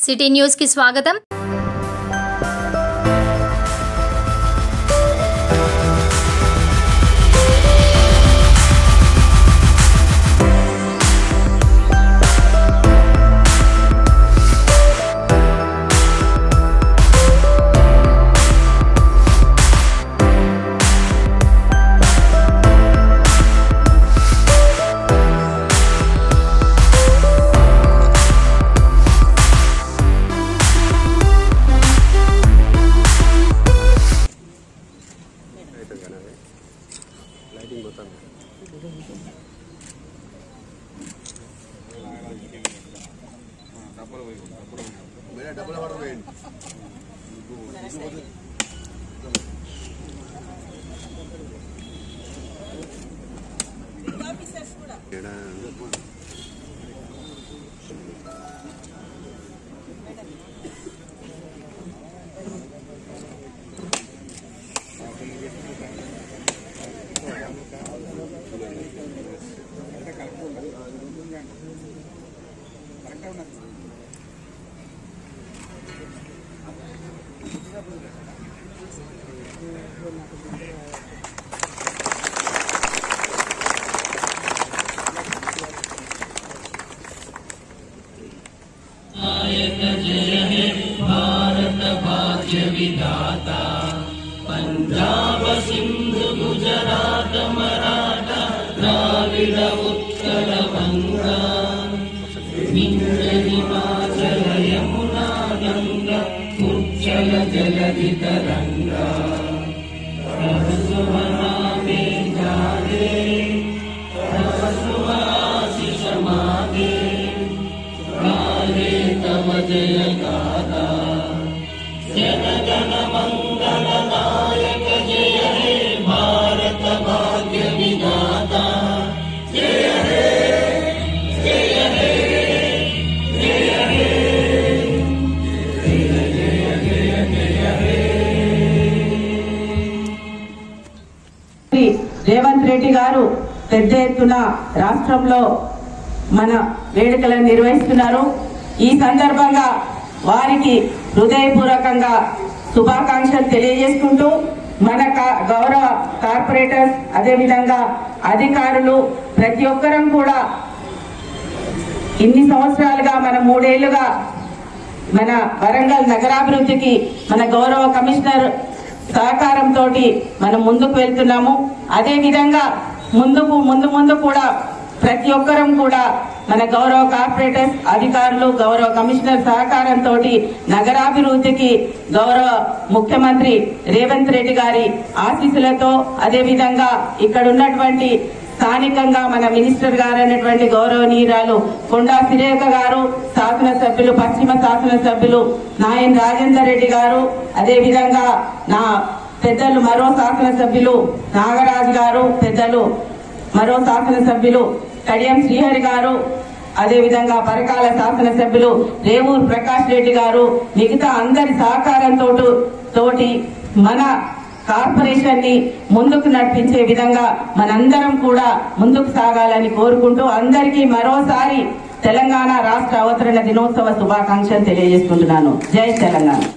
City news కి స్వాగతం। विधाता पंजाब सिंधु गुजरात मराठा द्राविड़ उत्कल बंगा विंध्य हिमाचल यमुना गंगा उच्चल जलधि तरंगा सुमनामे जागे सुहासिष मागे काले तव जय गाथा जनगण मंगल नायक जय हे भारत भाग्य विधाता जय हे जय हे जय हे जय जय जय हे। రేవంత్ రెడ్డి గారు పెద్ద ఎత్తున రాష్ట్రంలో మన వేడుకలను నిర్వహిస్తున్నారు। ఈ సందర్భంగా వారికి హృదయపూర్వకంగా శుభాకాంక్షలు తెలియజేసుకుంటూ మన గౌరవ కార్పొరేటర్స్ అదేవిధంగా అధికారులు ప్రతి ఒక్కరం కూడా ఇన్ని సంవత్సరాలుగా మన 3 ఏళ్లుగా మన వరంగల్ నగరాభివృద్ధికి మన గౌరవ కమిషనర్ సహకారంతో మనం ముందుకు వెళ్తున్నాము। అదేవిధంగా ముందు కూడా ప్రతి ఒక్కరం కూడా మన గౌరవ కార్పొరేటర్స్ అధికారులు గౌరవ కమిషనర్ సహకారంతో నగరాభివృద్ధికి గౌరవ ముఖ్యమంత్రి రేవంత్ రెడ్డి గారి ఆశీస్సులతో అదేవిధంగా ఇక్కడ ఉన్నటువంటి స్థానికంగా మన మినిస్టర్ గారు అయినటువంటి గౌరవనీయురాలు కొండా సురేఖ గారు, శాసనసభ్యులు పశ్చిమ శాసనసభ్యులు నాయన్ రాజేందర్ రెడ్డి గారు, అదేవిధంగా నా పెద్దలు మరో శాసనసభ్యులు నాగరాజు గారు, పెద్దలు మరో శాసనసభ్యులు కడియం శ్రీహరి గారు, అదేవిధంగా పరకాల శాసనసభ్యులు రేవూరు ప్రకాష్ రెడ్డి గారు, మిగతా అందరి సహకారంతో మన కార్పొరేషన్ ని ముందుకు నడిపించే విధంగా మనందరం కూడా ముందుకు సాగాలని కోరుకుంటూ అందరికీ మరోసారి తెలంగాణ రాష్ట్ర అవతరణ దినోత్సవ శుభాకాంక్షలు తెలియజేసుకుంటున్నాను। జై తెలంగాణ।